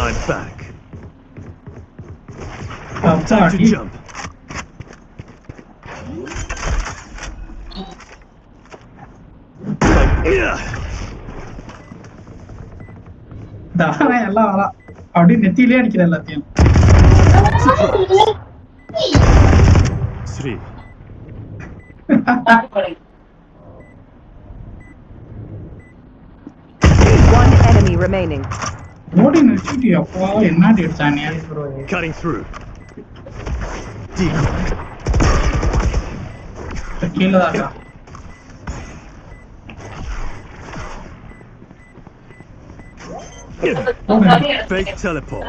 I'm back. Time to jump. எல்லாம் அப்படியே நெத்தியிலே அடிக்கிற எல்லாத்தையும். Three. One enemy remaining. ஓடி நிறுத்திட்டு அப்பா என்ன அடிச்சானே. Cutting through. Decoy. கீழே தான்டா. Fake teleport.